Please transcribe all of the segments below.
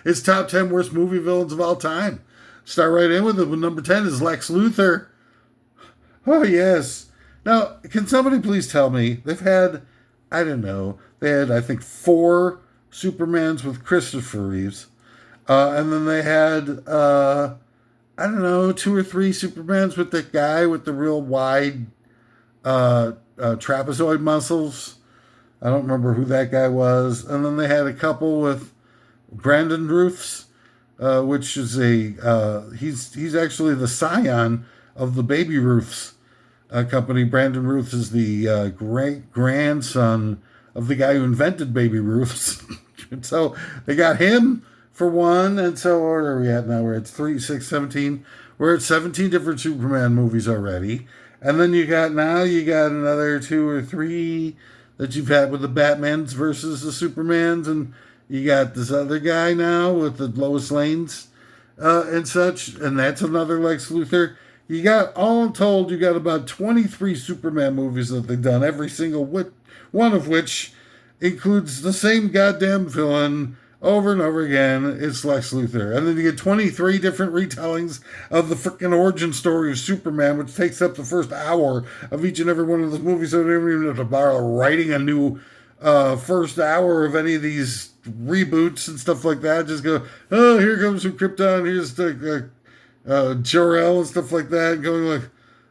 His top 10 worst movie villains of all time. Start right in with it. Number 10 is Lex Luthor. Oh, yes. Now, can somebody please tell me, they've had, I don't know, they had, I think, 4 Supermans with Christopher Reeves. And then they had, I don't know, 2 or 3 Supermans with the guy with the real wide trapezoid muscles. I don't remember who that guy was. And then they had a couple with Brandon Roofs, which is he's actually the scion of the Baby Roofs company. Brandon Roofs is the great grandson of the guy who invented Baby Roofs. And so they got him for one. And so where are we at now? We're at 3, 6, 17. We're at 17 different Superman movies already. And then you got another 2 or 3 that you've had with the Batmans versus the Supermans, and you got this other guy now with the Lois Lanes and such, and that's another Lex Luthor. You got, all told, you got about 23 Superman movies that they've done, every single one of which includes the same goddamn villain over and over again. It's Lex Luthor. And then you get 23 different retellings of the freaking origin story of Superman, which takes up the first hour of each and every one of those movies. So they don't even have to bother writing a new first hour of any of these reboots and stuff like that. Just go, oh, here comes some Krypton, here's the Jor-El and stuff like that, going like,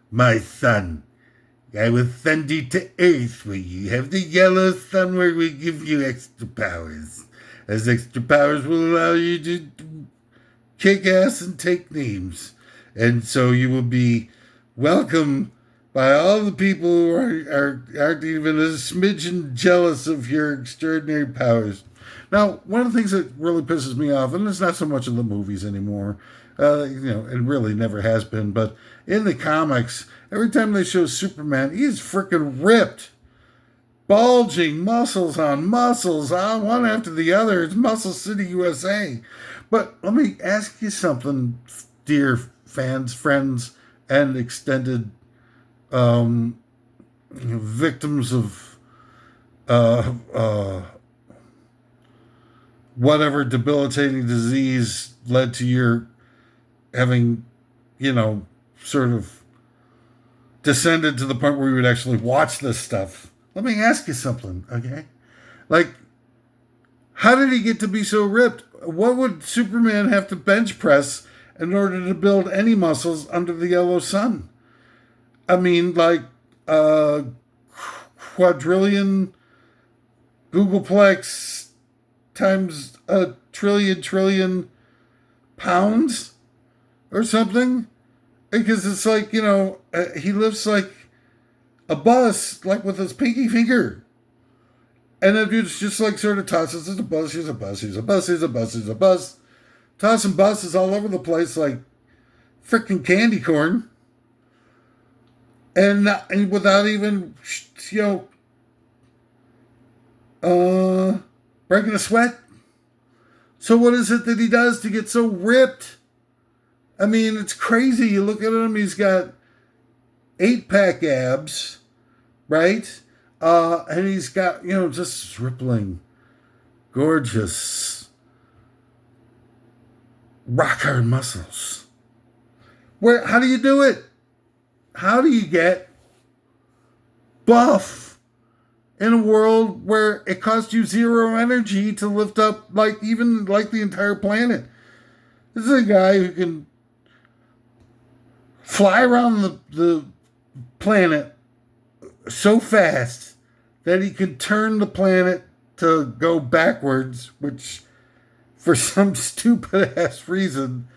my son, I will send you to Earth where you have the yellow sun where we give you extra powers. As extra powers will allow you to kick ass and take names. And so you will be welcomed by all the people who aren't even a smidgen jealous of your extraordinary powers. Now, one of the things that really pisses me off, and it's not so much in the movies anymore, it really never has been, but in the comics, every time they show Superman, he's freaking ripped. Bulging muscles on muscles, one after the other. It's Muscle City, USA. But let me ask you something, dear fans, friends, and extended victims of whatever debilitating disease led to your having, sort of descended to the point where you would actually watch this stuff. Let me ask you something, okay? Like, how did he get to be so ripped? What would Superman have to bench press in order to build any muscles under the yellow sun? I mean, like, quadrillion Googleplex times a trillion pounds or something? Because it's like, he lifts like a bus, like with his pinky finger. And the dude's just like sort of tosses, here's a bus, here's a bus, here's a bus, here's a bus, here's a bus. Tossing buses all over the place like freaking candy corn. And without even, breaking a sweat. So what is it that he does to get so ripped? I mean, it's crazy. You look at him, he's got 8-pack abs, right? And he's got, just rippling, gorgeous, rock hard muscles. How do you do it? How do you get buff in a world where it costs you 0 energy to lift up the entire planet? This is a guy who can fly around the planet so fast that he could turn the planet to go backwards, which for some stupid ass reason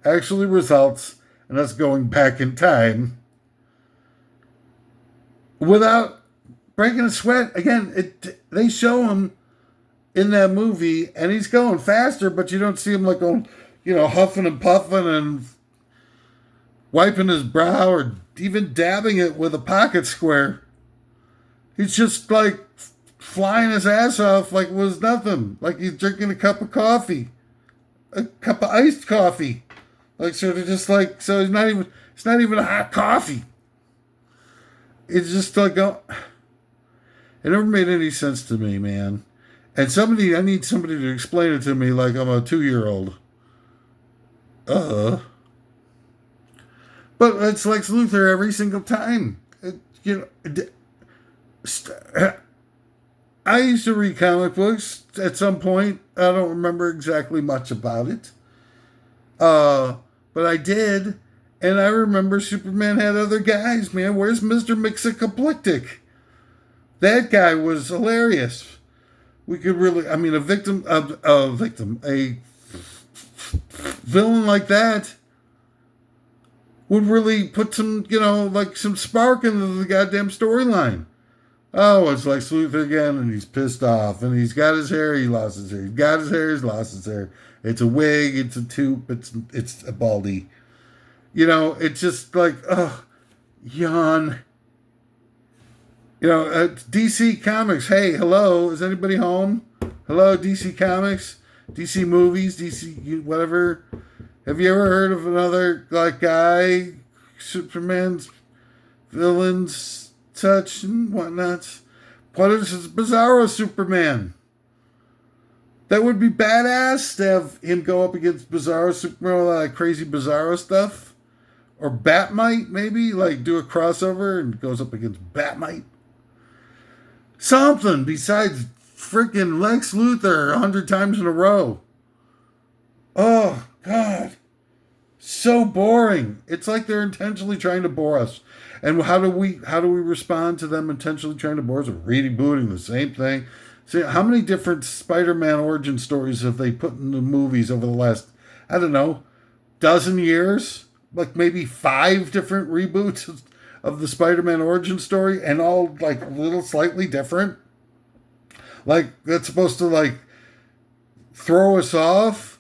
actually results in us going back in time without breaking a sweat. Again, they show him in that movie and he's going faster, but you don't see him like going, huffing and puffing and wiping his brow or even dabbing it with a pocket square. He's just like flying his ass off like it was nothing. Like he's drinking a cup of coffee. A cup of iced coffee. Like sort of just like, so it's not even a hot coffee. It's just like, it never made any sense to me, man. And I need somebody to explain it to me like I'm a 2-year-old. Uh, but it's Lex Luthor every single time. You know, I used to read comic books at some point. I don't remember exactly much about it. Uh, but I did. And I remember Superman had other guys, man. Where's Mr. Mixicaplictic? That guy was hilarious. We could really, I mean, a villain like that would really put some, like some spark into the goddamn storyline. Oh, it's like Sleuth again, and he's pissed off, and he's got his hair, he lost his hair. He's got his hair, he's lost his hair. It's a wig, it's a tube, it's a baldy. It's just like, yawn. DC Comics. Hey, hello, is anybody home? Hello, DC Comics, DC Movies, DC whatever. Have you ever heard of another like guy, Superman's villains, such and whatnot? What is this Bizarro Superman? That would be badass to have him go up against Bizarro Superman with all that crazy Bizarro stuff. Or Batmite, maybe? Like do a crossover and goes up against Batmite. Something besides freaking Lex Luthor 100 times in a row. Oh, God. So boring. It's like they're intentionally trying to bore us. And how do we respond to them intentionally trying to bore us? Rebooting the same thing. See, how many different Spider-Man origin stories have they put in the movies over the last, I don't know, dozen years? Like maybe 5 different reboots of the Spider-Man origin story, and all like a little slightly different. Like that's supposed to like throw us off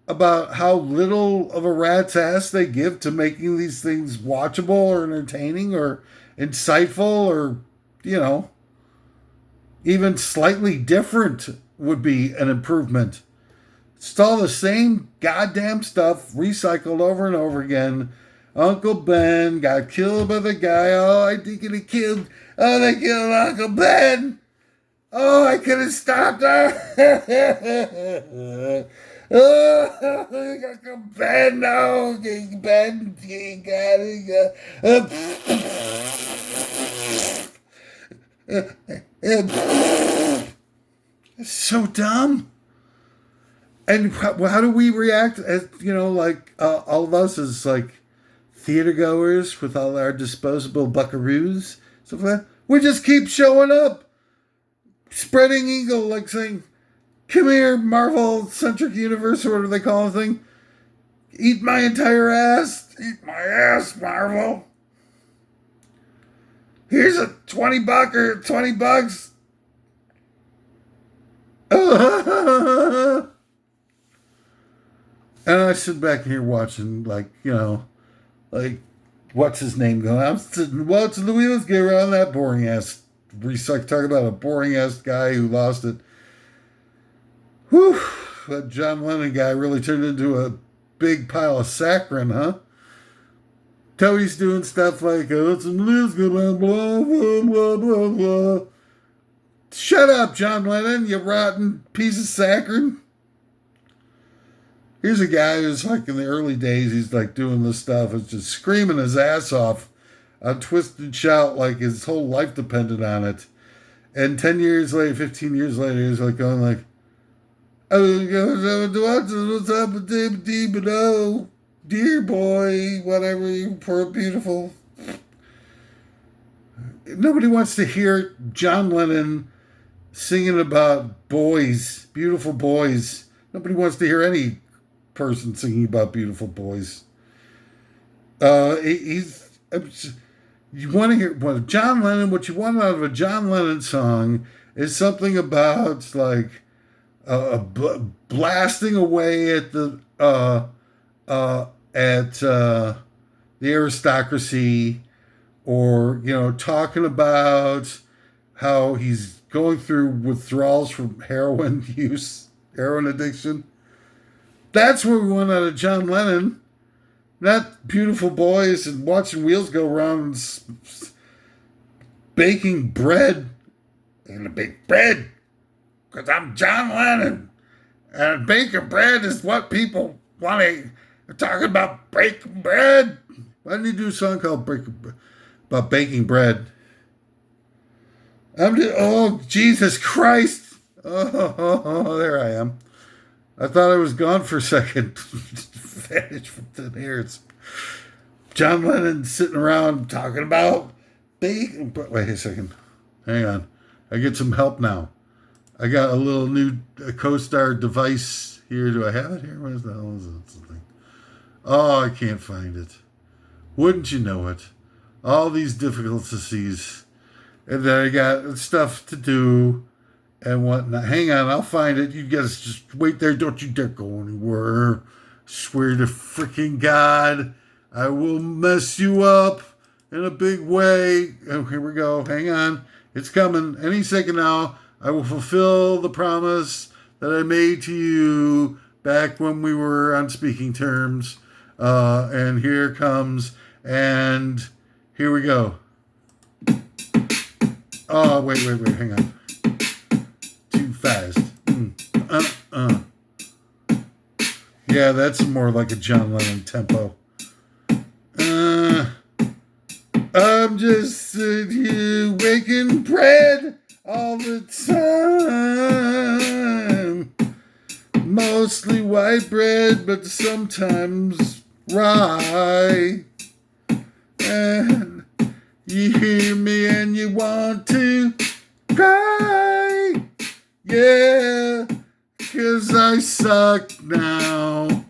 about how little of a rat's ass they give to making these things watchable or entertaining or insightful or, even slightly different would be an improvement. It's all the same goddamn stuff recycled over and over again. Uncle Ben got killed by the guy. Oh, I think they killed Uncle Ben. Oh, I could have stopped her. Oh, Uncle Ben, no. Ben, you got it. It's so dumb. And how do we react as, all of us as like theater goers with all our disposable buckaroos? So we just keep showing up, spreading eagle, like saying, come here, Marvel-centric universe, or whatever they call the thing. Eat my entire ass. Eat my ass, Marvel. Here's a $20. And I sit back here watching, like, what's his name going? I'm sitting, watching the wheels get around that boring ass. Talk about a boring ass guy who lost it. Whew. That John Lennon guy really turned into a big pile of saccharin, huh? Toby's doing stuff like, let's blah, blah, blah, blah, blah, blah. Shut up, John Lennon, you rotten piece of saccharin. Here's a guy who's like in the early days, he's like doing this stuff, it's just screaming his ass off on Twisted Shout like his whole life depended on it. And 10 years later, 15 years later, he's like going like, what's up with David oh, dear boy, whatever, you poor beautiful. Nobody wants to hear John Lennon singing about boys, beautiful boys. Nobody wants to hear any person singing about beautiful boys. You want to hear John Lennon. What you want out of a John Lennon song is something about like blasting away at the aristocracy, or talking about how he's going through withdrawals from heroin addiction. That's what we want out of John Lennon. Not beautiful boys and watching wheels go around and baking bread. They're going to bake bread. because I'm John Lennon. And baking bread is what people want to. They're talking about baking bread. Why didn't you do a song called about baking bread? Oh, Jesus Christ. Oh, there I am. I thought I was gone for a second. Vanished from thin air. It's John Lennon sitting around talking about bacon. Wait a second. Hang on. I get some help now. I got a little new co-star device here. Do I have it here? Where the hell is it? Something. Oh, I can't find it. Wouldn't you know it? All these difficulties. And then I got stuff to do and whatnot. Hang on, I'll find it. You guys just wait there. Don't you dare go anywhere. Swear to freaking God, I will mess you up in a big way. Oh, here we go. Hang on. It's coming. Any second now. I will fulfill the promise that I made to you back when we were on speaking terms. And here comes, and here we go. Oh, wait, hang on. Too fast. Yeah, that's more like a John Lennon tempo. I'm just sitting here baking bread all the time. Mostly white bread, but sometimes rye. And you hear me and you want to cry. Yeah, 'cause I suck now.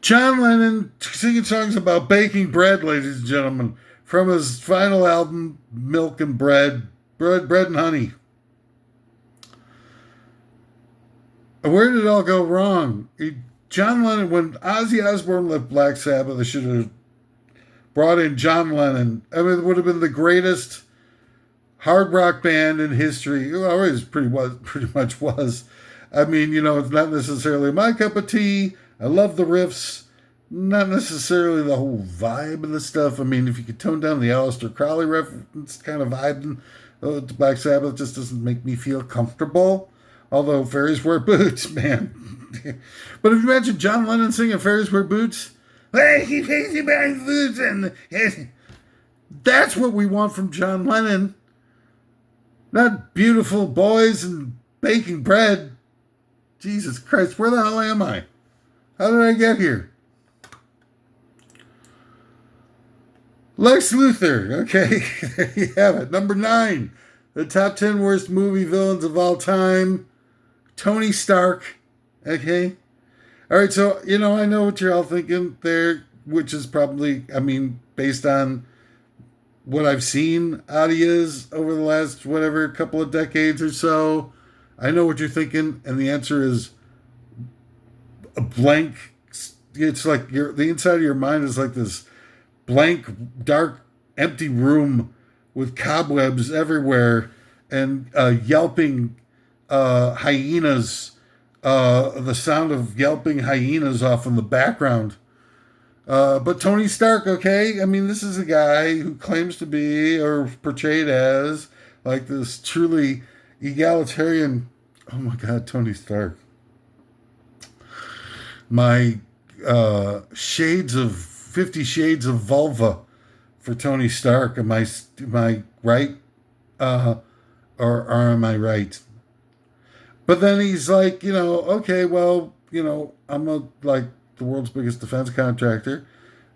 John Lennon singing songs about baking bread, ladies and gentlemen, from his final album, Milk and Bread and Honey. Where did it all go wrong? John Lennon, when Ozzy Osbourne left Black Sabbath, they should have brought in John Lennon. I mean, it would have been the greatest hard rock band in history. It always pretty much was. I mean, it's not necessarily my cup of tea. I love the riffs, not necessarily the whole vibe of the stuff. I mean, if you could tone down the Aleister Crowley reference kind of vibe, the Black Sabbath just doesn't make me feel comfortable. Although fairies wear boots, man. But if you imagine John Lennon singing Fairies Wear Boots, that's what we want from John Lennon. Not beautiful boys and baking bread. Jesus Christ, where the hell am I? How did I get here? Lex Luthor. Okay, there you have it. Number 9. The top 10 worst movie villains of all time. Tony Stark. Okay. All right, so, I know what you're all thinking there, which is probably, based on what I've seen out of his over the last, couple of decades or so. I know what you're thinking, and the answer is a blank. It's like the inside of your mind is like this blank, dark, empty room with cobwebs everywhere and yelping hyenas. The sound of yelping hyenas off in the background. But Tony Stark, okay? This is a guy who claims to be, or portrayed as, like this truly egalitarian. Oh my God, Tony Stark. My 50 Shades of Vulva for Tony Stark. Am I right? Or am I right? But then he's like, okay, well, I'm the world's biggest defense contractor,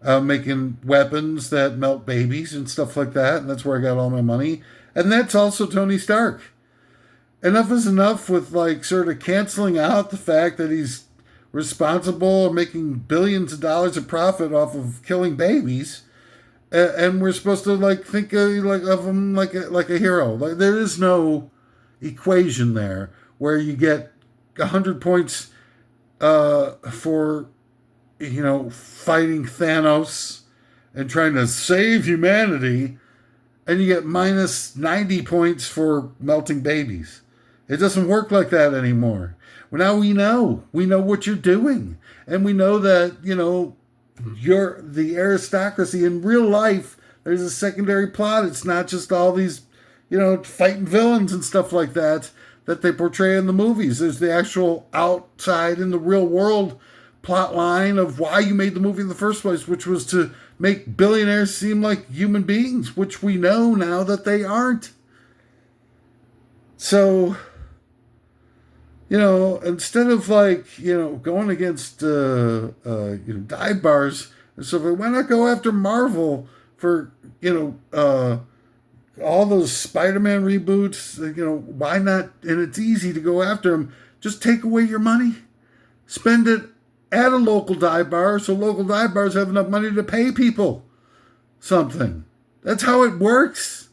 making weapons that melt babies and stuff like that. And that's where I got all my money. And that's also Tony Stark. Enough is enough with sort of canceling out the fact that he's responsible or making billions of dollars of profit off of killing babies. And we're supposed to think of him like a hero. There is no equation there where you get 100 points for fighting Thanos and trying to save humanity, and you get minus 90 points for melting babies. It doesn't work like that anymore. Well, now we know what you're doing, and we know that you're the aristocracy in real life. There's a secondary plot. It's not just all these fighting villains and stuff like that they portray in the movies. There's the actual outside in the real world plot line of why you made the movie in the first place, which was to make billionaires seem like human beings, which we know now that they aren't. So, instead of going against dive bars and stuff, why not go after Marvel for all those Spider-Man reboots? Why not? And it's easy to go after them. Just take away your money, spend it at a local dive bar, so local dive bars have enough money to pay people something. That's how it works.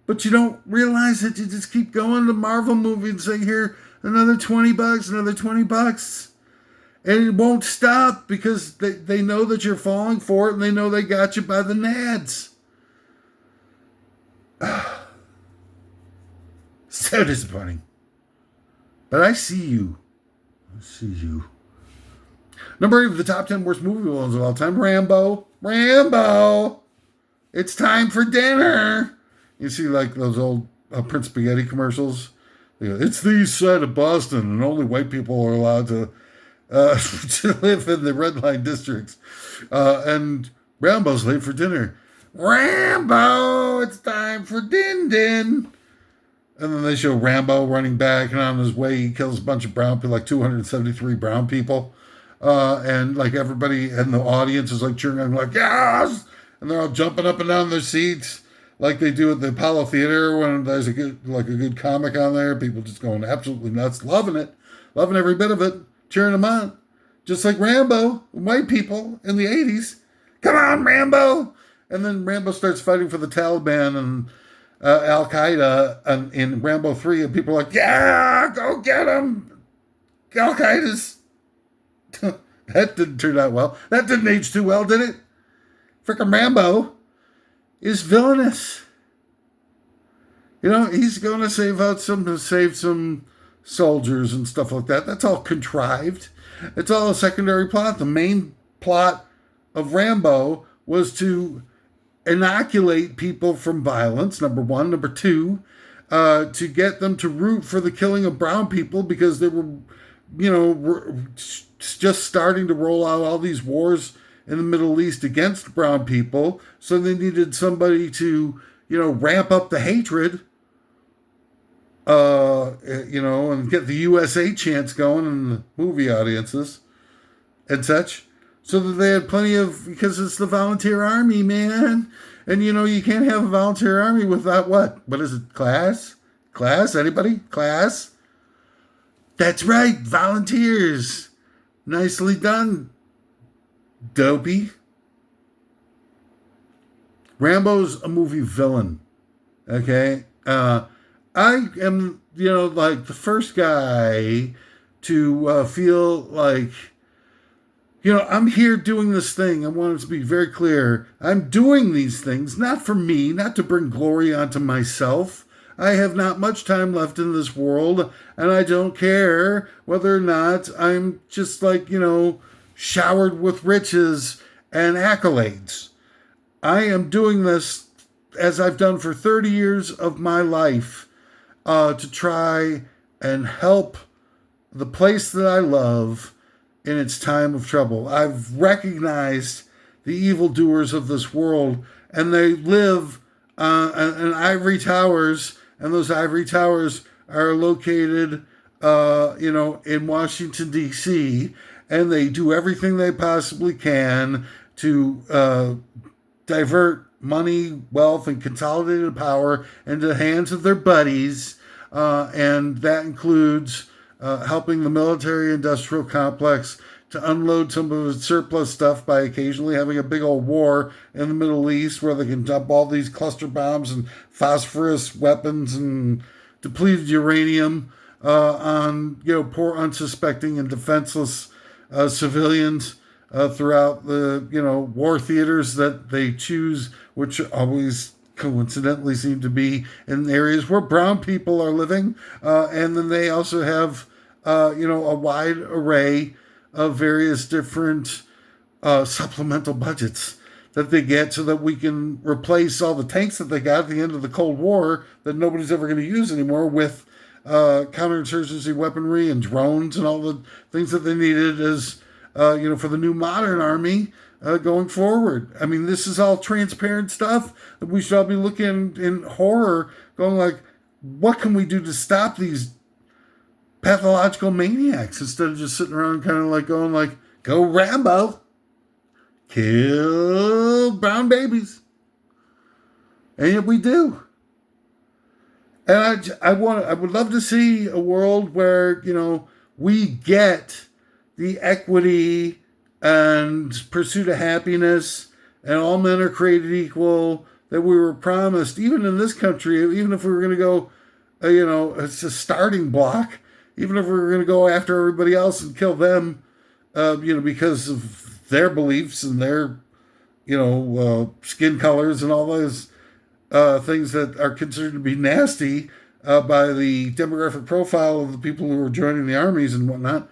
But you don't realize it. You just keep going to Marvel movie and say, here, another $20, another $20. And it won't stop because they know that you're falling for it and they know they got you by the nads. So disappointing. But I see you. I see you. Number 8 of the top 10 worst movie villains of all time, Rambo. Rambo! It's time for dinner! You see like those old Prince Spaghetti commercials? It's the east side of Boston and only white people are allowed to to live in the red line districts. And Rambo's late for dinner. Rambo! It's time for din-din! And then they show Rambo running back, and on his way he kills a bunch of brown people, like 273 brown people. And like everybody in the audience is like cheering on, like, yes! And they're all jumping up and down their seats like they do at the Apollo Theater when there's a good comic on there. People just going absolutely nuts, loving it, loving every bit of it, cheering them on. Just like Rambo, white people in the 80s. Come on, Rambo! And then Rambo starts fighting for the Taliban and Al Qaeda in Rambo 3, and people are like, yeah, go get him! Al Qaeda's. That didn't turn out well. That didn't age too well, did it? Frickin' Rambo is villainous. He's going to save some soldiers and stuff like that. That's all contrived. It's all a secondary plot. The main plot of Rambo was to inoculate people from violence, number one. Number two, to get them to root for the killing of brown people because they were, just starting to roll out all these wars in the Middle East against brown people. So they needed somebody to, ramp up the hatred, and get the USA chants going in the movie audiences and such. So that they had plenty because it's the volunteer army, man. And, you can't have a volunteer army without what? What is it? Class? Class? Anybody? Class? That's right. Volunteers. Nicely done, Dopey. Rambo's a movie villain. Okay? I am, like the first guy to feel like, I'm here doing this thing. I want it to be very clear. I'm doing these things not for me, not to bring glory onto myself. I have not much time left in this world, and I don't care whether or not I'm just showered with riches and accolades. I am doing this as I've done for 30 years of my life to try and help the place that I love in its time of trouble. I've recognized the evildoers of this world, and they live in ivory towers, and those ivory towers are located, in Washington, D.C., and they do everything they possibly can to divert money, wealth, and consolidated power into the hands of their buddies, and that includes helping the military-industrial complex to unload some of its surplus stuff by occasionally having a big old war in the Middle East where they can dump all these cluster bombs and phosphorus weapons and depleted uranium on poor, unsuspecting, and defenseless civilians throughout the war theaters that they choose, which always coincidentally seem to be in areas where brown people are living, and then they also have a wide array of various different supplemental budgets that they get so that we can replace all the tanks that they got at the end of the Cold War that nobody's ever going to use anymore with counterinsurgency weaponry and drones and all the things that they needed as, for the new modern army going forward. I mean, this is all transparent stuff that we should all be looking in horror, going like, what can we do to stop these pathological maniacs instead of just sitting around kind of like going like, go Rambo, kill brown babies. And yet we do. And I would love to see a world where, we get the equity and pursuit of happiness and all men are created equal that we were promised, even in this country, even if we were going to go, it's a starting block, even if we were going to go after everybody else and kill them, because of their beliefs and their, skin colors and all those things that are considered to be nasty by the demographic profile of the people who are joining the armies and whatnot.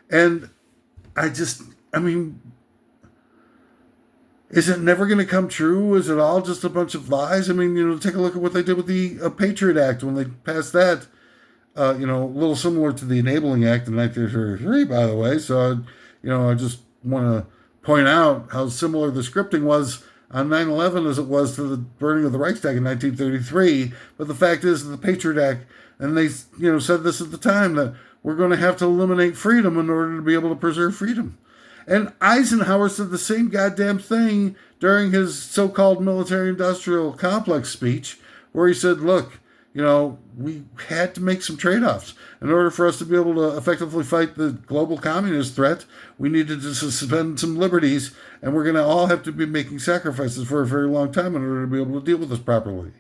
And is it never going to come true? Is it all just a bunch of lies? Take a look at what they did with the Patriot Act when they passed that. A little similar to the Enabling Act in 1933, by the way. So, I just want to point out how similar the scripting was on 9/11 as it was to the burning of the Reichstag in 1933. But the fact is that the Patriot Act, and they, said this at the time, that we're going to have to eliminate freedom in order to be able to preserve freedom. And Eisenhower said the same goddamn thing during his so-called military-industrial complex speech, where he said, look, we had to make some trade-offs. In order for us to be able to effectively fight the global communist threat, we needed to suspend some liberties, and we're going to all have to be making sacrifices for a very long time in order to be able to deal with this properly.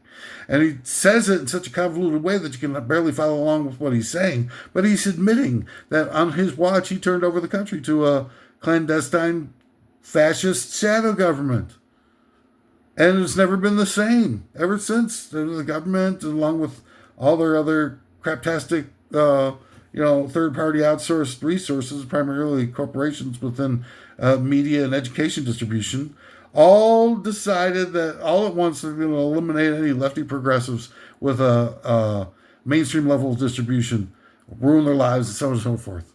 And he says it in such a convoluted way that you can barely follow along with what he's saying, but he's admitting that on his watch, he turned over the country to a clandestine fascist shadow government. And it's never been the same ever since. The government, along with all their other craptastic, third-party outsourced resources, primarily corporations within media and education distribution, all decided that all at once they're going to eliminate any lefty progressives with a mainstream level of distribution, ruin their lives, and so on and so forth.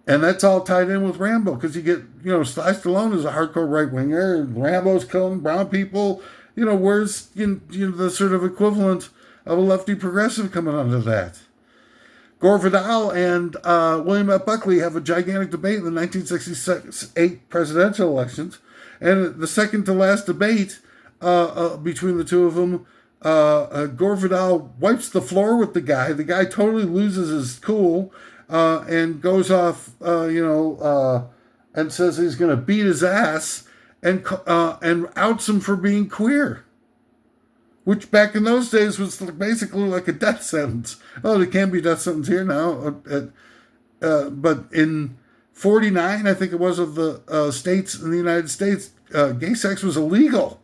And that's all tied in with Rambo, because you get, Sly Stallone is a hardcore right-winger, Rambo's killing brown people. Where's the sort of equivalent of a lefty progressive coming under that? Gore Vidal and William F. Buckley have a gigantic debate in the 1968 presidential elections. And the second to last debate between the two of them, Gore Vidal wipes the floor with the guy. The guy totally loses his cool. And goes off, and says he's going to beat his ass and outs him for being queer, which back in those days was basically like a death sentence. Oh, there can be a death sentence here now, but in 49, I think it was, of the states in the United States, gay sex was illegal.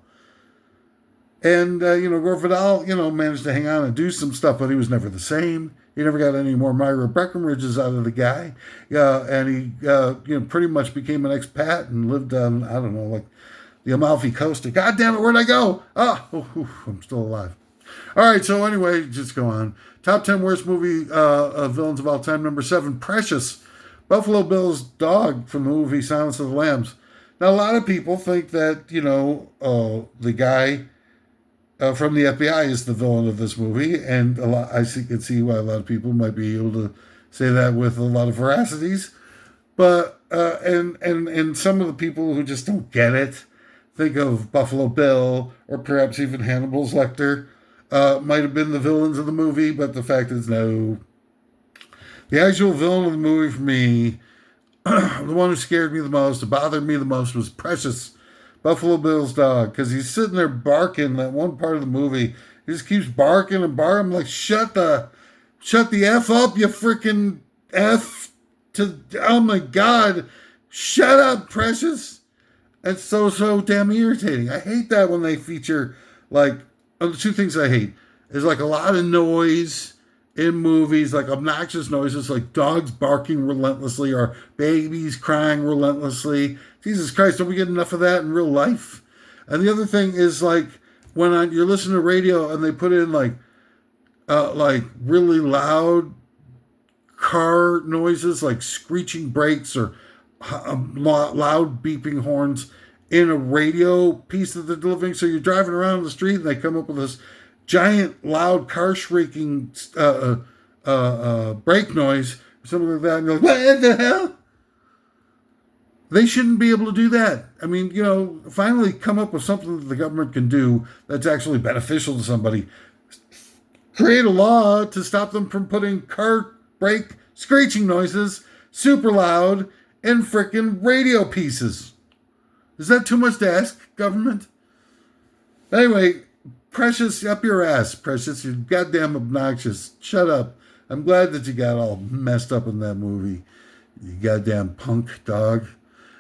And Gore Vidal, managed to hang on and do some stuff, but he was never the same. He never got any more Myra Breckenridges out of the guy. And he, pretty much became an expat and lived on, I don't know, like the Amalfi Coast. God damn it, where'd I go? I'm still alive. All right, so anyway, just go on. Top 10 worst movie villains of all time. Number 7, Precious. Buffalo Bill's dog from the movie Silence of the Lambs. Now, a lot of people think that, the guy from the FBI is the villain of this movie, and I can see why a lot of people might be able to say that with a lot of veracities. But and some of the people who just don't get it think of Buffalo Bill or perhaps even Hannibal Lecter might have been the villains of the movie, but the fact is no. The actual villain of the movie for me, the one who scared me the most, who bothered me the most, was Precious, Buffalo Bill's dog, because he's sitting there barking. That one part of the movie, he just keeps barking and barking. I'm like, shut the F up, you freaking F to, oh my God, shut up, Precious. It's so damn irritating. I hate that when they feature, like, the two things I hate is like a lot of noise in movies, like obnoxious noises, like dogs barking relentlessly or babies crying relentlessly. Jesus Christ, don't we get enough of that in real life? And the other thing is like when you're listening to radio and they put in like really loud car noises, like screeching brakes or loud beeping horns in a radio piece that they're delivering. So you're driving around the street and they come up with this giant loud car shrieking brake noise or something like that. And you're like, what the hell? They shouldn't be able to do that. I mean, finally come up with something that the government can do that's actually beneficial to somebody. Create a law to stop them from putting car brake screeching noises super loud in frickin' radio pieces. Is that too much to ask, government? Anyway, Precious, up your ass, Precious. You're goddamn obnoxious. Shut up. I'm glad that you got all messed up in that movie. You goddamn punk dog.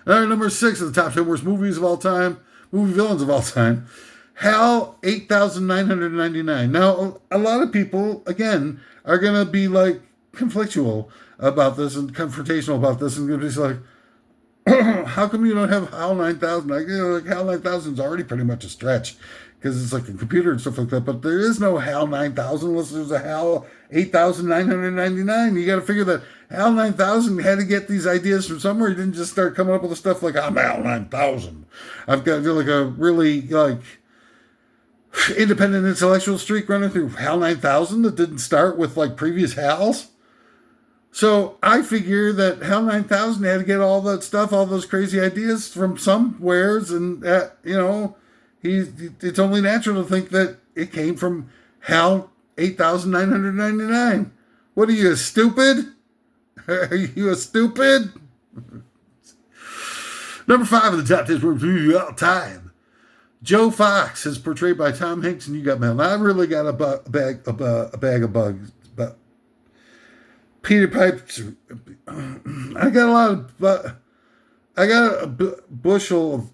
All right, number 6 of the top 10 worst movies of all time, movie villains of all time. HAL 8,999. Now, a lot of people, again, are going to be like conflictual about this and confrontational about this and going to be like, how come you don't have HAL 9,000? Like HAL 9,000 is already pretty much a stretch because it's like a computer and stuff like that. But there is no HAL 9,000 unless there's a HAL 8,999. You got to figure that HAL 9,000 had to get these ideas from somewhere. He didn't just start coming up with the stuff like, I'm HAL 9,000. I've got like a really like independent intellectual streak running through HAL 9,000 that didn't start with like previous HALs. So I figure that HAL 9,000 had to get all that stuff, all those crazy ideas from somewheres, and it's only natural to think that it came from HAL 8,999. What are you, stupid? Are you a stupid? Number 5 of the top 10 movies of all time. Joe Fox is portrayed by Tom Hanks, and you got mail. Now I really got a bag of bugs, but Peter Pipes. I got a lot of. I got a bushel of.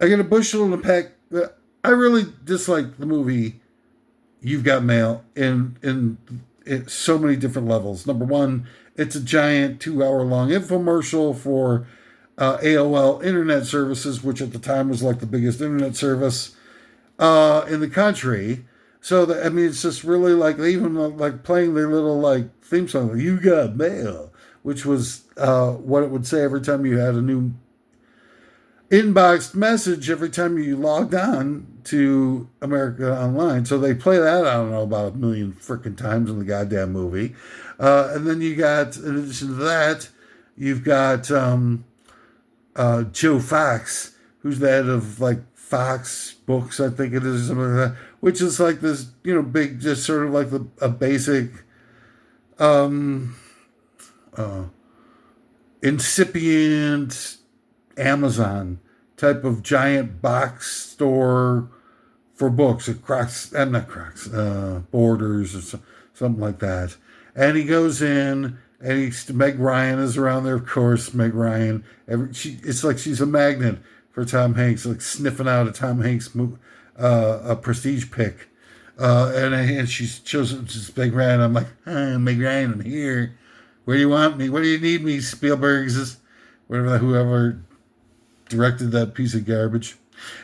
I got a bushel and a pack. I really dislike the movie. You've Got Mail in so many different levels. Number 1, it's a giant 2-hour-long infomercial for AOL internet services, which at the time was like the biggest internet service in the country. So it's just really like they even like playing their little like theme song, like, "You Got Mail," which was what it would say every time you had a new inboxed message every time you logged on to America Online. So they play that, I don't know, about 1 million freaking times in the goddamn movie. And then you got, in addition to that, you've got Joe Fox, who's the head of like Fox Books, I think it is, something like that, which is like this, big, just sort of like a basic incipient Amazon type of giant box store for books at Borders or something like that. And he goes in, and Meg Ryan is around there, of course. Meg Ryan, it's like she's a magnet for Tom Hanks, like sniffing out a Tom Hanks a prestige pick. And she shows up to Meg Ryan. I'm like, hi, Meg Ryan, I'm here. Where do you want me? Where do you need me, Spielberg's? Whoever directed that piece of garbage.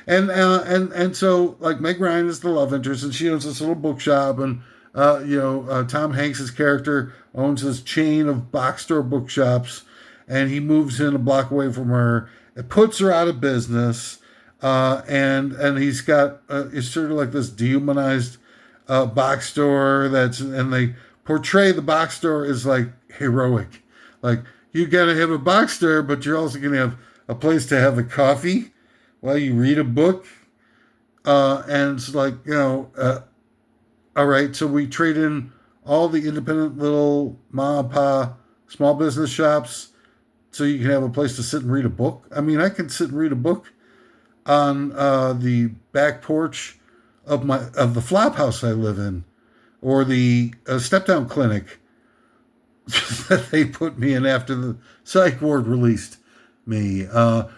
And so like Meg Ryan is the love interest, and she owns this little bookshop, and Tom Hanks' character owns this chain of box store bookshops, and he moves in a block away from her. It puts her out of business, and he's got it's sort of like this dehumanized box store and they portray the box store as like heroic, like you gotta have a box store, but you're also gonna have a place to have a coffee while you read a book, and it's like all right, so we trade in all the independent little mom and pop small business shops so you can have a place to sit and read a book. I mean, I can sit and read a book on the back porch of the flop house I live in, or the step down clinic that they put me in after the psych ward released me. And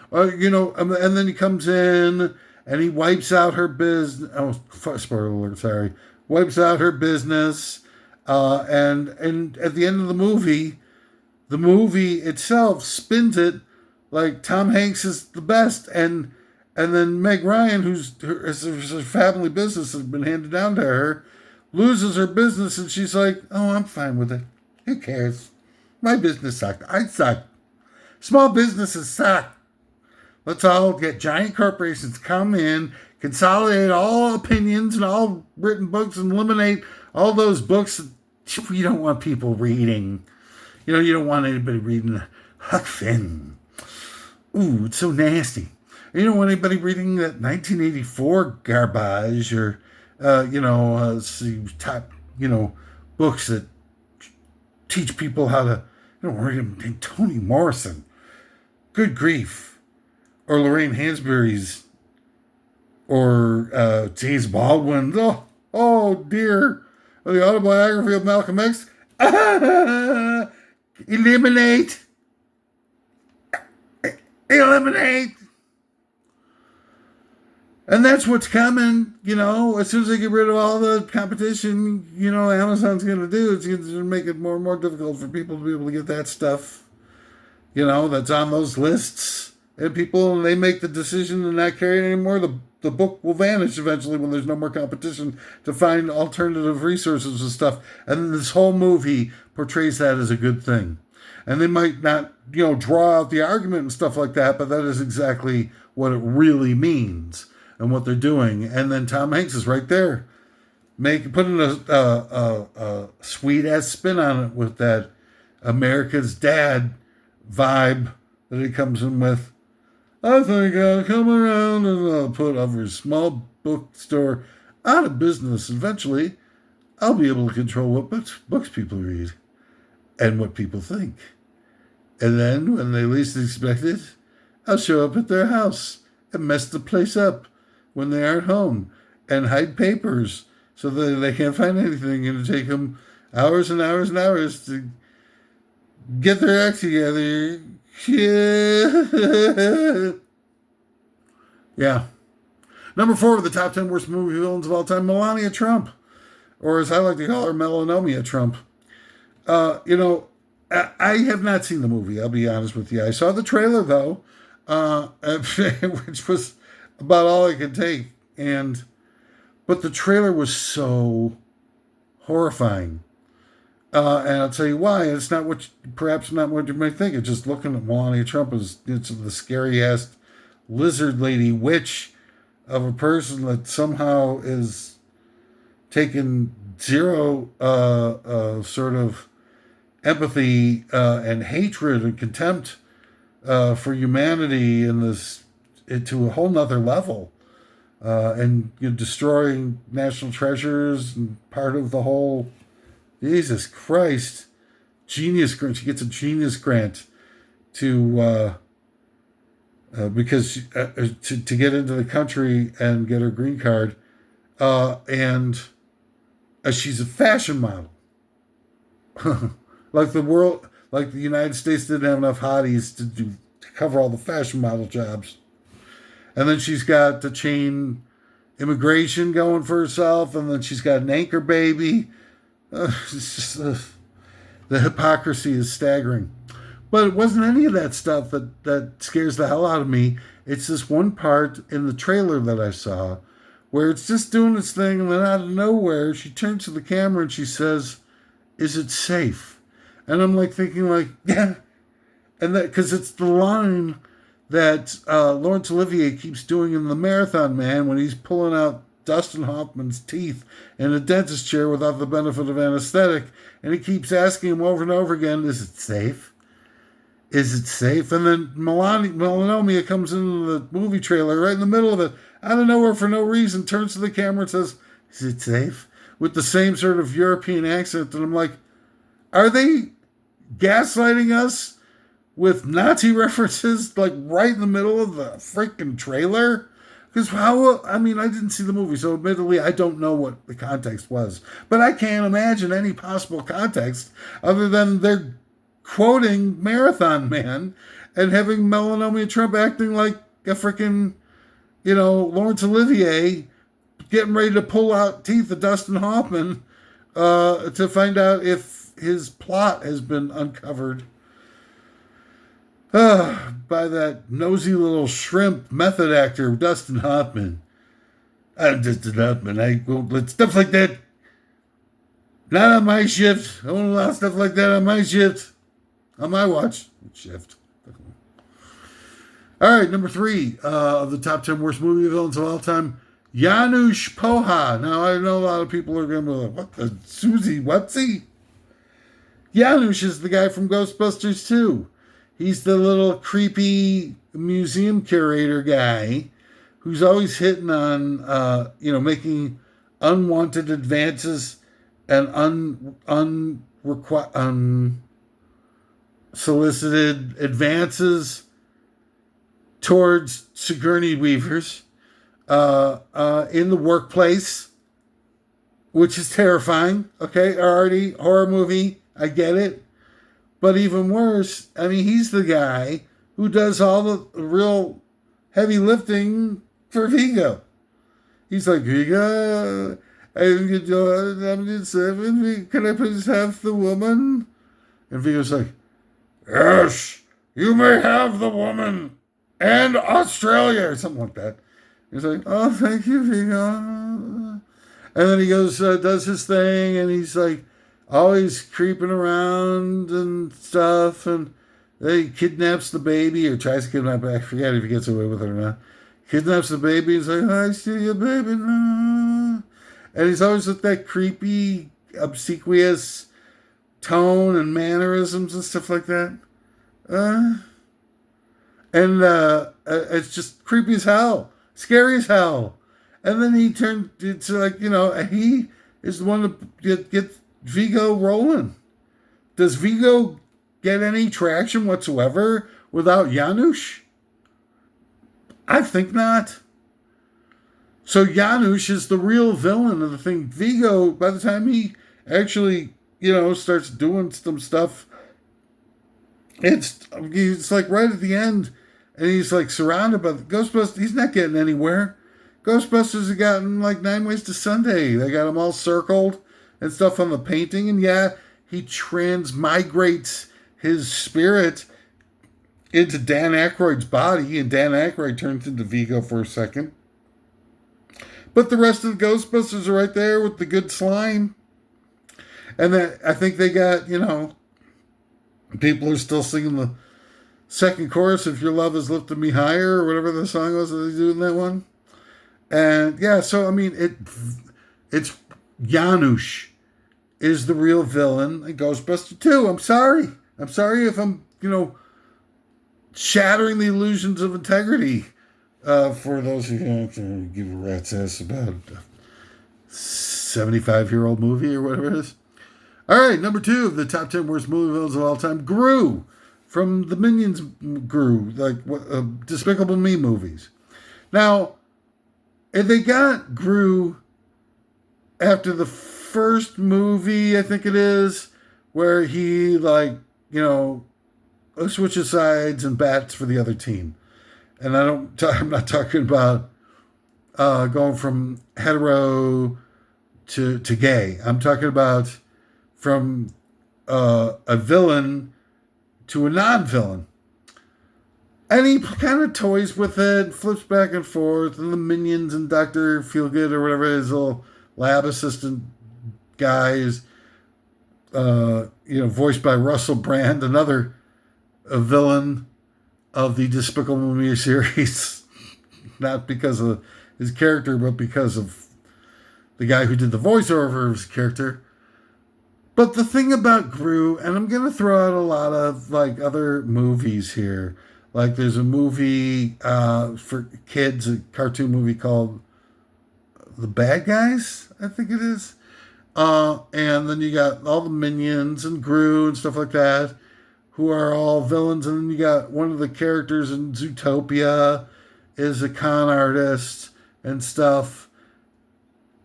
then he comes in and he wipes out her business. Oh, spoiler alert, sorry. Wipes out her business. And at the end of the movie itself spins it like Tom Hanks is the best. And And then Meg Ryan, her family business has been handed down to her, loses her business, and she's like, "Oh, I'm fine with it. Who cares? My business sucked. I suck. Small businesses suck. Let's all get giant corporations come in, consolidate all opinions and all written books, and eliminate all those books that you don't want people reading. You don't want anybody reading Huck Finn. Ooh, it's so nasty. You don't want anybody reading that 1984 garbage or, top, books that teach people how to, read Toni Morrison. Good grief. Or Lorraine Hansberry's, or James Baldwin's. Oh dear. Or the autobiography of Malcolm X. Eliminate. Eliminate. And that's what's coming, as soon as they get rid of all the competition, Amazon's going to do. It's going to make it more and more difficult for people to be able to get that stuff, that's on those lists. And they make the decision to not carry it anymore. The book will vanish eventually when there's no more competition to find alternative resources and stuff. And this whole movie portrays that as a good thing. And they might not, draw out the argument and stuff like that, but that is exactly what it really means and what they're doing. And then Tom Hanks is right there, putting a sweet ass spin on it with that America's Dad vibe that he comes in with. I think I'll come around and I'll put every small bookstore out of business. Eventually, I'll be able to control what books people read and what people think. And then, when they least expect it, I'll show up at their house and mess the place up when they aren't home and hide papers so that they can't find anything, and it'll take them hours and hours and hours to get their act together. Yeah. Number 4 of the top 10 worst movie villains of all time, Melania Trump. Or as I like to call her, Melanomia Trump. I have not seen the movie, I'll be honest with you. I saw the trailer, though, which was about all I could take. But the trailer was so horrifying. And I'll tell you why. It's perhaps not what you might think. It's just looking at Melania Trump it's the scary-ass lizard lady witch of a person that somehow is taking zero sort of empathy and hatred and contempt for humanity to a whole nother level. And destroying national treasures and part of the whole... Jesus Christ. Genius grant. She gets a genius grant to get into the country and get her green card. And she's a fashion model. Like the United States didn't have enough hotties to cover all the fashion model jobs. And then she's got the chain immigration going for herself, and then she's got an anchor baby. It's just, the hypocrisy is staggering. But it wasn't any of that stuff that scares the hell out of me. It's this one part in the trailer that I saw where it's just doing its thing, and then out of nowhere, she turns to the camera and she says, "Is it safe?" And I'm thinking yeah. And that, because it's the line that Laurence Olivier keeps doing in The Marathon Man when he's pulling out Dustin Hoffman's teeth in a dentist chair without the benefit of anesthetic, and he keeps asking him over and over again, "Is it safe? Is it safe?" And then Melanomia comes into the movie trailer right in the middle of it, out of nowhere for no reason, turns to the camera and says, "Is it safe?" with the same sort of European accent, and I'm like, are they gaslighting us with Nazi references right in the middle of the freaking trailer? Because I didn't see the movie, so admittedly, I don't know what the context was. But I can't imagine any possible context other than they're quoting Marathon Man and having Melanomia Trump acting like a freaking, Laurence Olivier getting ready to pull out teeth of Dustin Hoffman to find out if his plot has been uncovered. But by that nosy little shrimp method actor, Dustin Hoffman. I'm Dustin Hoffman. I won't let stuff like that. Not on my shift. I won't allow stuff like that on my shift. On my watch. Shift. All right, number 3 of the top 10 worst movie villains of all time, Janusz Poha. Now, I know a lot of people are going to be like, what the Susie Whatsy? Janusz is the guy from Ghostbusters 2. He's the little creepy museum curator guy who's always hitting on, making unwanted advances and unsolicited advances towards Sigourney Weavers in the workplace, which is terrifying. Okay, already horror movie, I get it. But even worse, I mean, he's the guy who does all the real heavy lifting for Vigo. He's like, Vigo, I'm just 7. Can I please have the woman? And Vigo's like, yes, you may have the woman and Australia, or something like that. He's like, oh, thank you, Vigo. And then he goes, does his thing, and he's like, always creeping around and stuff, and then he kidnaps the baby, or tries to kidnap it. I forget if he gets away with it or not. Kidnaps the baby, he's like, I steal your baby, no. And he's always with that creepy, obsequious tone and mannerisms and stuff like that. It's just creepy as hell, scary as hell. And then he turned, it's like, he is the one to get Vigo rolling. Does Vigo get any traction whatsoever without Janusz? I think not. So Janusz is the real villain of the thing. Vigo, by the time he actually, starts doing some stuff, it's like right at the end, and he's like surrounded by the Ghostbusters. He's not getting anywhere. Ghostbusters have gotten like 9 Ways to Sunday. They got him all circled and stuff on the painting, and yeah, he transmigrates his spirit into Dan Aykroyd's body, and Dan Aykroyd turns into Vigo for a second. But the rest of the Ghostbusters are right there with the good slime. And that, I think they got, people are still singing the second chorus, If Your Love Has Lifted Me Higher, or whatever the song was that they do in that one. And yeah, so I mean, it's Janusz is the real villain in Ghostbusters 2. I'm sorry if I'm, shattering the illusions of integrity for those who give a rat's ass about a 75-year-old movie or whatever it is. All right, number 2 of the top 10 worst movie villains of all time, Gru from the Minions. Gru, like Despicable Me movies. Now, if they got Gru after the first movie, I think it is, where he switches sides and bats for the other team. And I'm not talking about going from hetero to gay. I'm talking about from a villain to a non-villain. And he kind of toys with it, flips back and forth, and the Minions and Dr. Feelgood or whatever his little lab assistant guy is, voiced by Russell Brand, another villain of the Despicable Me series. Not because of his character, but because of the guy who did the voiceover of his character. But the thing about Gru, and I'm going to throw out a lot of other movies here. Like there's a movie for kids, a cartoon movie called The Bad Guys, I think it is. And then you got all the Minions and Gru and stuff like that, who are all villains. And then you got one of the characters in Zootopia is a con artist and stuff.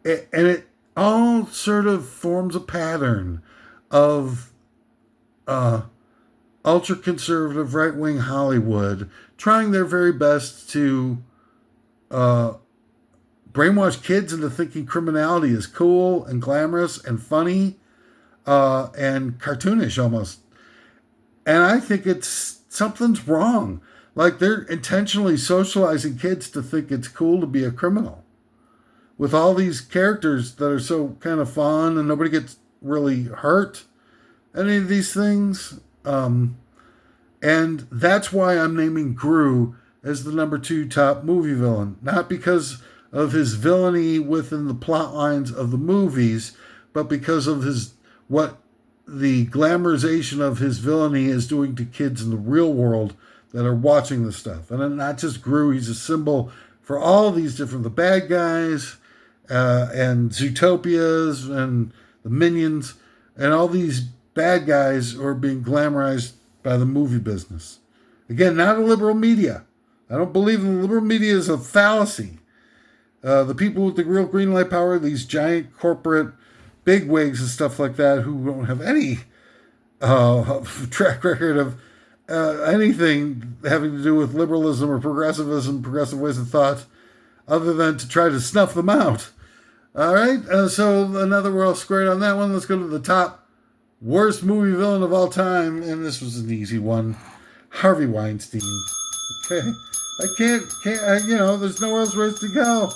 And it all sort of forms a pattern of ultra-conservative right-wing Hollywood trying their very best to brainwash kids into thinking criminality is cool and glamorous and funny and cartoonish almost. And I think something's wrong. Like they're intentionally socializing kids to think it's cool to be a criminal. With all these characters that are so kind of fun and nobody gets really hurt, any of these things. And that's why I'm naming Gru as the number 2 top movie villain. Not because of his villainy within the plot lines of the movies, but because of his what the glamorization of his villainy is doing to kids in the real world that are watching this stuff. And not just Gru, he's a symbol for all these different, the bad guys, and Zootopias and the minions, and all these bad guys are being glamorized by the movie business. Again, not a liberal media. I don't believe in the liberal media is a fallacy. The people with the real green light power, these giant corporate bigwigs and stuff like that, who don't have any track record of anything having to do with liberalism or progressivism, progressive ways of thought, other than to try to snuff them out. All right, so another we're all squared on that one. Let's go to the top worst movie villain of all time, and this was an easy one. Harvey Weinstein. Okay, I can't, there's nowhere else ways to go.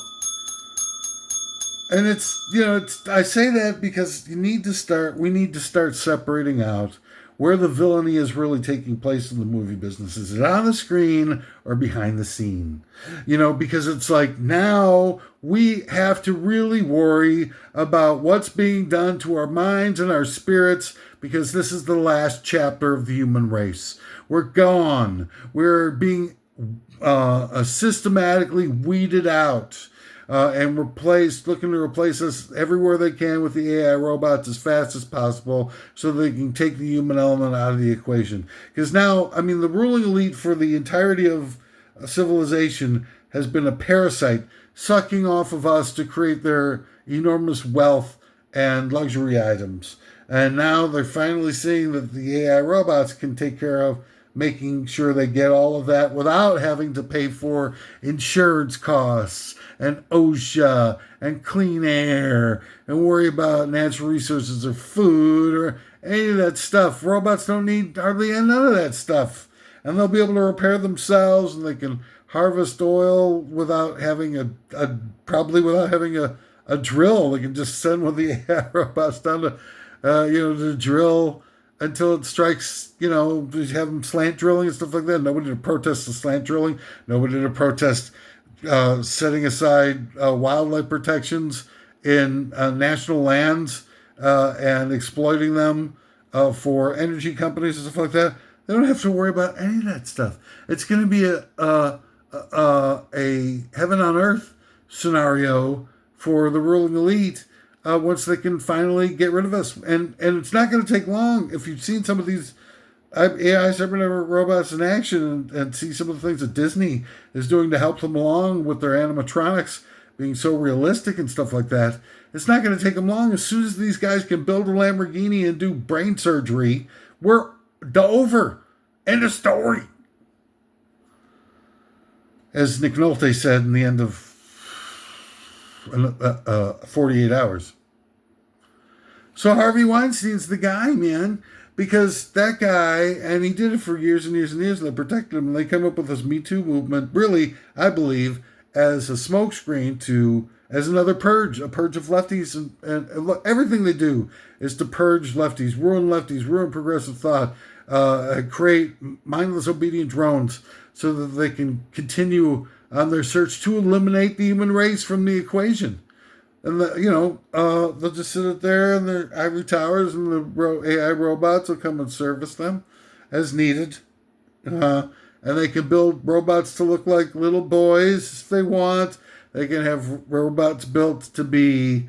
And I say that because we need to start separating out where the villainy is really taking place in the movie business. Is it on the screen or behind the scene? Because it's like now we have to really worry about what's being done to our minds and our spirits, because this is the last chapter of the human race. We're gone. We're being systematically weeded out. And looking to replace us everywhere they can with the AI robots as fast as possible so they can take the human element out of the equation. Because now, the ruling elite for the entirety of civilization has been a parasite sucking off of us to create their enormous wealth and luxury items. And now they're finally seeing that the AI robots can take care of making sure they get all of that without having to pay for insurance costs and OSHA and clean air and worry about natural resources or food or any of that stuff. Robots don't need hardly none of that stuff. And they'll be able to repair themselves, and they can harvest oil without having without having a drill. They can just send one of the AI robots down to drill until it strikes, have them slant drilling and stuff like that. Nobody to protest the slant drilling. Nobody to protest setting aside wildlife protections in national lands and exploiting them for energy companies and stuff like that. They don't have to worry about any of that stuff. It's going to be a heaven on earth scenario for the ruling elite once they can finally get rid of us. And it's not going to take long. If you've seen some of these AI cybernetic robots in action and see some of the things that Disney is doing to help them along with their animatronics being so realistic and stuff like that, it's not going to take them long. As soon as these guys can build a Lamborghini and do brain surgery, we're over. End of story. As Nick Nolte said in the end of 48 Hours. So Harvey Weinstein's the guy, man, because that guy, and he did it for years and years and years, and they protected him, and they come up with this Me Too movement, really, I believe, as a smokescreen as another purge, a purge of lefties, and look, everything they do is to purge lefties, ruin progressive thought, create mindless obedient drones so that they can continue on their search to eliminate the human race from the equation. And they'll just sit there in their ivory towers, and the AI robots will come and service them as needed. And they can build robots to look like little boys if they want. They can have robots built to be,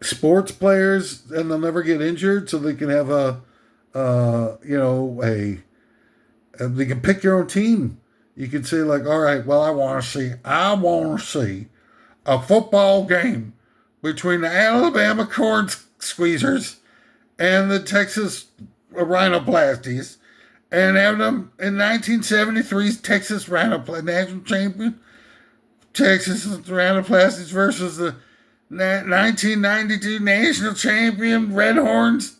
sports players, and they'll never get injured, so they can have they can pick your own team. You can say like, all right, well, I want to see a football game between the Alabama Corn Squeezers and the Texas Rhinoplasties, and have them in 1973's Texas national champion, Texas Rhinoplasties versus the 1992 national champion Red Horns,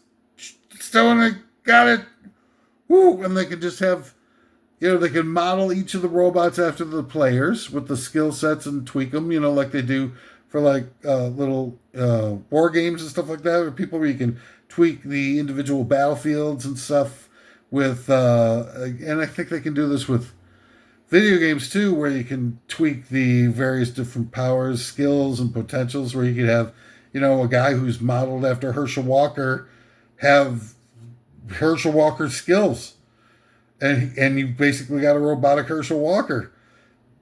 still in the got it. Woo! And they can just have, they can model each of the robots after the players with the skill sets and tweak them, like they do for like little war games and stuff like that, or people where you can tweak the individual battlefields and stuff with, and I think they can do this with video games too, where you can tweak the various different powers, skills, and potentials. Where you could have, a guy who's modeled after Herschel Walker have Herschel Walker's skills, and you basically got a robotic Herschel Walker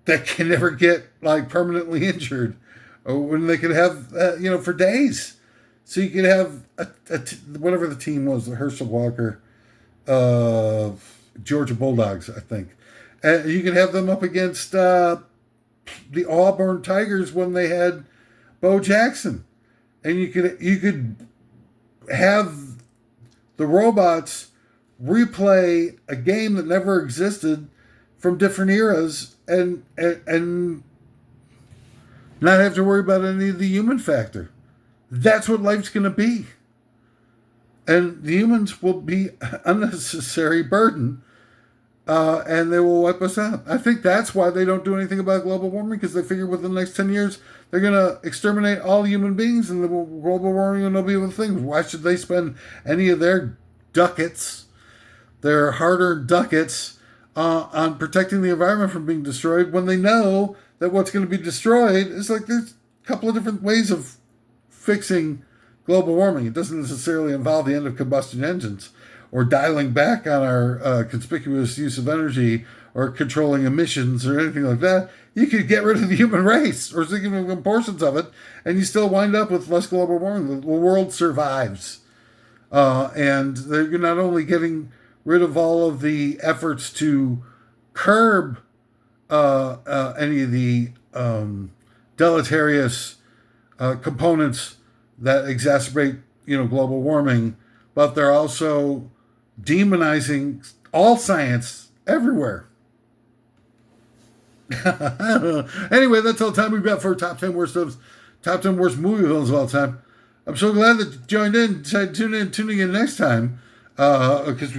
that can never get like permanently injured, or when they could have, for days. So you could have whatever the team was, the Herschel Walker, Georgia Bulldogs, I think. And you could have them up against the Auburn Tigers when they had Bo Jackson, and you could have the robots replay a game that never existed from different eras, and not have to worry about any of the human factor. That's what life's going to be, and the humans will be unnecessary burden. And they will wipe us out. I think that's why they don't do anything about global warming, because they figure within the next 10 years, they're going to exterminate all human beings and the global warming will be a thing. Why should they spend any of their ducats, their hard-earned ducats, on protecting the environment from being destroyed when they know that what's going to be destroyed is like there's a couple of different ways of fixing global warming. It doesn't necessarily involve the end of combustion engines, or dialing back on our conspicuous use of energy, or controlling emissions, or anything like that. You could get rid of the human race, or significant portions of it, and you still wind up with less global warming. The world survives. And you're not only getting rid of all of the efforts to curb any of the deleterious components that exacerbate, global warming, but they're also demonizing all science everywhere. Anyway, that's all the time we've got for top 10 worst movie villains of all time. I'm so glad that you joined in. Tuning in next time, because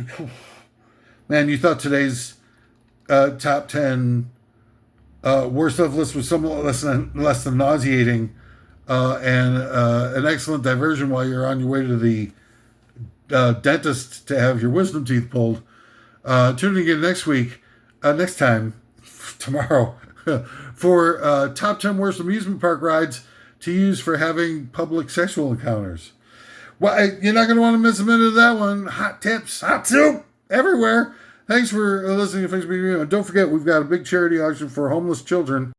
man, you thought today's top 10 worst of list was somewhat less than nauseating, and an excellent diversion while you're on your way to the dentist to have your wisdom teeth pulled. Tuning in next time, tomorrow, for top 10 worst amusement park rides to use for having public sexual encounters. Well, you're not going to want to miss a minute of that one. Hot tips, hot soup, everywhere. Thanks for listening to Facebook. Don't forget, we've got a big charity auction for homeless children.